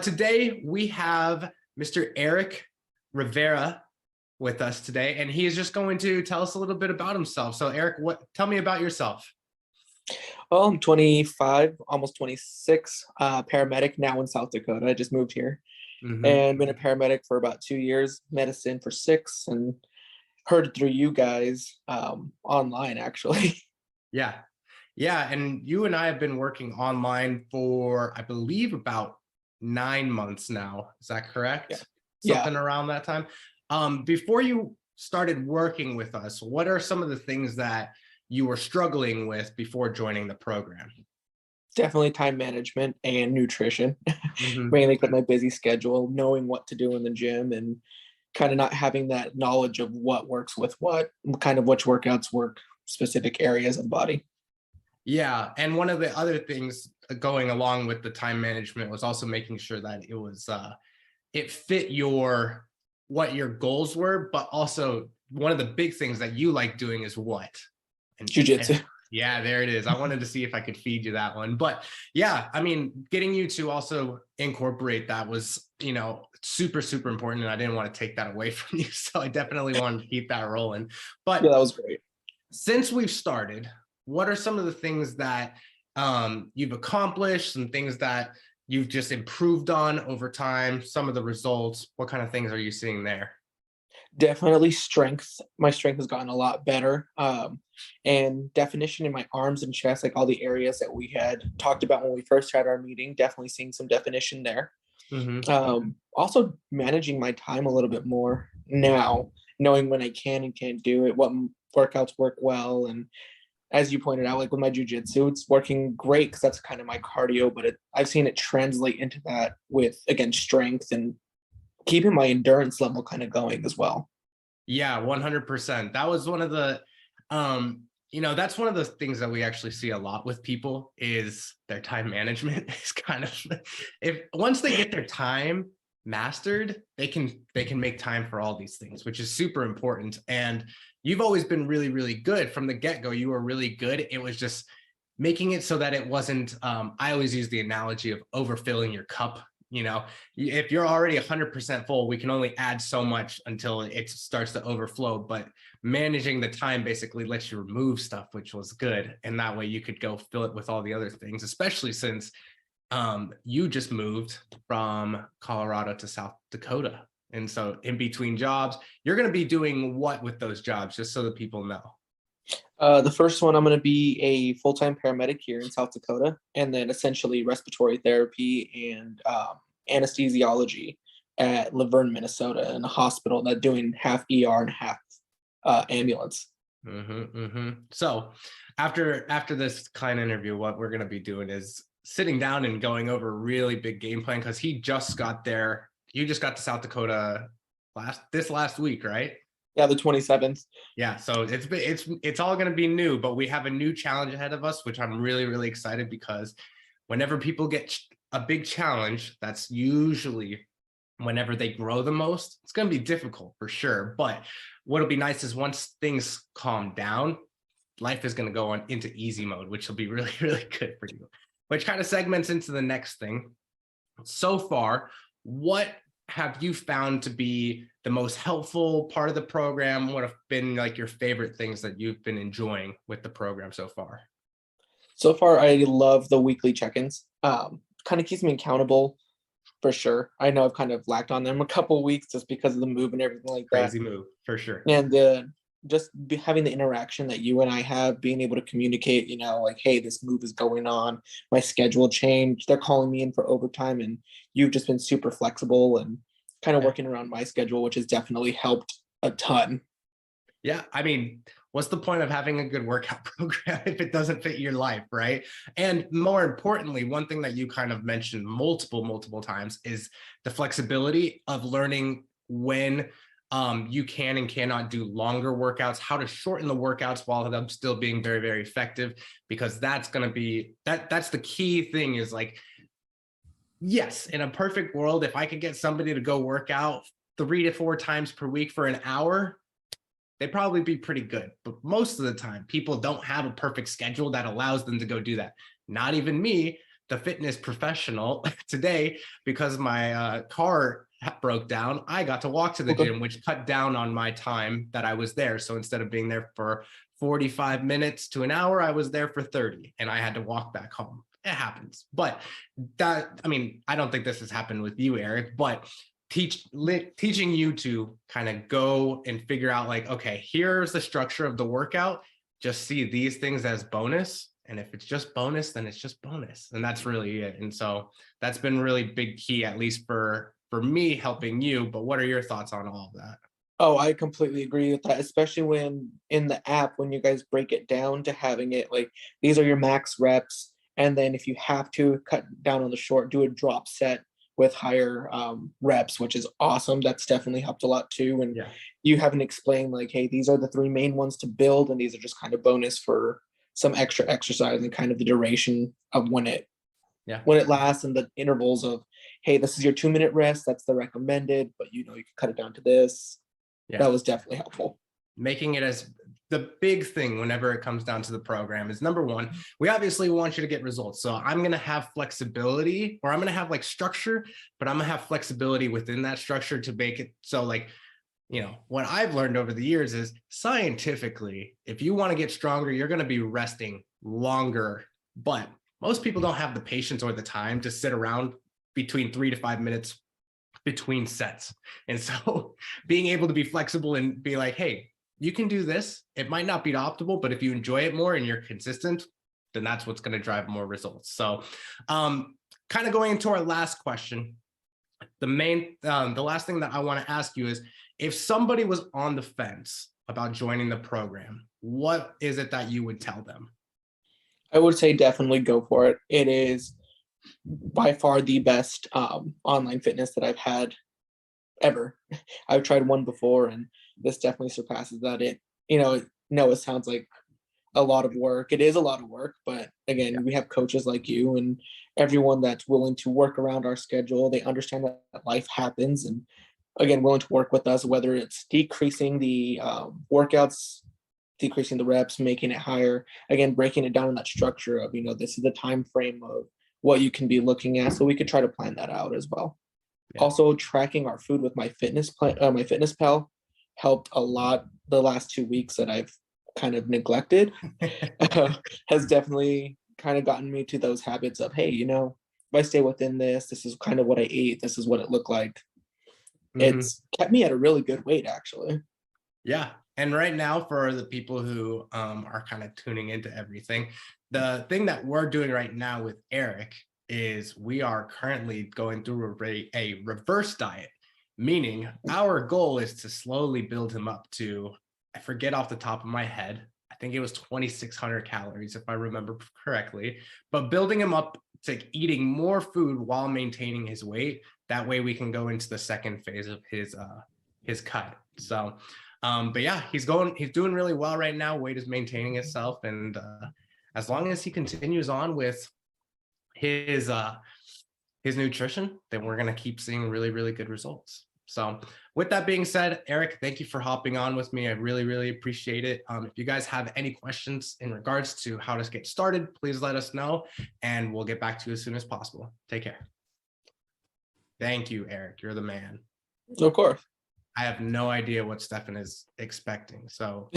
Today we have Mr. Erik Rivera with us today, and he is just going to tell us a little bit about himself. So Erik, tell me about yourself. Well, I'm 25, almost 26, paramedic now in South Dakota. I just moved here Mm-hmm. and been a paramedic for about 2 years, medicine for 6, and heard through you guys online, actually. Yeah. Yeah. And you and I have been working online for, I believe, about 9 months now. Is that Yeah. correct? Yeah, Something around that time. Before you started working with us, what are some of the things that you were struggling with before joining the program? definitely time management and nutrition, Mm-hmm. mainly with my busy schedule, knowing what to do in the gym and kind of not having that knowledge of what works with what, kind of which workouts work specific areas of the body. Yeah, and one of the other things going along with the time management was also making sure that it fit your what your goals were, but also one of the big things that you like doing is what? And Jiu-jitsu. yeah, there it is. I wanted to see if I could feed you that one. But yeah, I mean, getting you to also incorporate that was, super, super important. And I didn't want to take that away from you. So I definitely wanted to keep that rolling. Yeah, But that was great. since we've started, what are some of the things that you've accomplished and things that you've just improved on over time? Some of the results, what kind of things are you seeing there? Definitely strength. My strength has gotten a lot better. And definition in my arms and chest, like all the areas that we had talked about when we first had our meeting, definitely seeing some definition there. Mm-hmm. Also managing my time a little bit more now, knowing when I can and can't do it, what workouts work well. And as you pointed out, like with my jujitsu, it's working great because that's kind of my cardio, but I've seen it translate into that with, again, strength and keeping my endurance level kind of going as well. Yeah, 100%. That was one of the, that's one of the things that we actually see a lot with people is their time management is kind of, if once they get their time mastered, they can make time for all these things, which is super important. And you've always been really, really good from the get-go. You were really good. It was just making it so that it wasn't, I always use the analogy of overfilling your cup. If you're already 100% full, we can only add so much until it starts to overflow. But managing the time basically lets you remove stuff, which was good. And that way you could go fill it with all the other things, especially since you just moved from Colorado to South Dakota. And so in between jobs, you're going to be doing what with those jobs, just so that people know? The first one, I'm going to be a full-time paramedic here in South Dakota, and then essentially respiratory therapy and anesthesiology at Laverne, Minnesota, in a hospital that doing half ER and half ambulance. Mm-hmm, mm-hmm. So after this kind of interview, what we're going to be doing is sitting down and going over a really big game plan, because he just got there. You just got to South Dakota last week, right? Yeah, the 27th. Yeah, so it's all going to be new, but we have a new challenge ahead of us, which I'm really, really excited, because whenever people get a big challenge, that's usually whenever they grow the most. It's going to be difficult for sure, but what'll be nice is once things calm down, life is going to go on into easy mode, which will be really, really good for you, which kind of segments into the next thing. So far, what have you found to be the most helpful part of the program? What have been like your favorite things that you've been enjoying with the program so far? So far, I love the weekly check-ins. Kind of keeps me accountable for sure. I know I've kind of lacked on them a couple of weeks just because of the move and everything like that. Crazy move for sure. And just having the interaction that you and I have, being able to communicate, like, hey, this move is going on, my schedule changed, they're calling me in for overtime, and you've just been super flexible and kind of Yeah. working around my schedule, which has definitely helped a ton. Yeah, I mean, what's the point of having a good workout program if it doesn't fit your life, right? And more importantly, one thing that you kind of mentioned multiple times is the flexibility of learning when you can and cannot do longer workouts, how to shorten the workouts while them still being very, very effective, because that's going to be that's the key thing is like, yes, in a perfect world, if I could get somebody to go work out 3 to 4 times per week for an hour, they'd probably be pretty good. But most of the time, people don't have a perfect schedule that allows them to go do that. Not even me. the fitness professional today because my car broke down. I got to walk to the Okay. gym, which cut down on my time that I was there. So instead of being there for 45 minutes to an hour, I was there for 30 and I had to walk back home. It happens. But that, I mean, I don't think this has happened with you, Eric, but teaching you to kind of go and figure out like, okay, here's the structure of the workout. Just see these things as bonus. And if it's just bonus, then it's just bonus. And that's really it. And so that's been really big key, at least for me helping you. But what are your thoughts on all of that? Oh, I completely agree with that, especially when in the app, when you guys break it down to having it like these are your max reps. And then if you have to cut down on the short, do a drop set with higher reps, which is awesome. That's definitely helped a lot too. And Yeah. you haven't explained like, hey, these are the three main ones to build, and these are just kind of bonus for some extra exercise and kind of the duration of Yeah. when it lasts and the intervals of, hey, this is your 2-minute rest. That's the recommended, but you can cut it down to this. Yeah. That was definitely helpful. Making it as the big thing whenever it comes down to the program is number one, we obviously want you to get results. So I'm going to have flexibility, or I'm going to have like structure, but I'm going to have flexibility within that structure to make it so like, what I've learned over the years is scientifically, if you want to get stronger, you're going to be resting longer. But most people don't have the patience or the time to sit around between 3 to 5 minutes between sets. And so being able to be flexible and be like, hey, you can do this. It might not be optimal, but if you enjoy it more and you're consistent, then that's what's going to drive more results. So kind of going into our last question, the last thing that I want to ask you is, if somebody was on the fence about joining the program, what is it that you would tell them? I would say definitely go for it. It is by far the best online fitness that I've had ever. I've tried one before, and this definitely surpasses that. It sounds like a lot of work. It is a lot of work, but again, Yeah. we have coaches like you and everyone that's willing to work around our schedule. They understand that life happens, and again, willing to work with us, whether it's decreasing the workouts, decreasing the reps, making it higher, again, breaking it down in that structure of, this is the time frame of what you can be looking at. So we could try to plan that out as well. Yeah. Also, tracking our food with my my fitness pal helped a lot the last 2 weeks that I've kind of neglected. Has definitely kind of gotten me to those habits of, hey, if I stay within this is kind of what I ate, this is what it looked like. It's kept me at a really good weight, actually. Yeah. And right now, for the people who are kind of tuning into everything, the thing that we're doing right now with Erik is we are currently going through a reverse diet, meaning our goal is to slowly build him up to, I forget off the top of my head, I think it was 2,600 calories, if I remember correctly, but building him up to eating more food while maintaining his weight. That way we can go into the second phase of his cut. So, but yeah, he's doing really well right now. Weight is maintaining itself. And as long as he continues on with his nutrition, then we're going to keep seeing really, really good results. So with that being said, Erik, thank you for hopping on with me. I really, really appreciate it. If you guys have any questions in regards to how to get started, please let us know and we'll get back to you as soon as possible. Take care. Thank you, Erik. You're the man. Of course. I have no idea what Stefan is expecting. So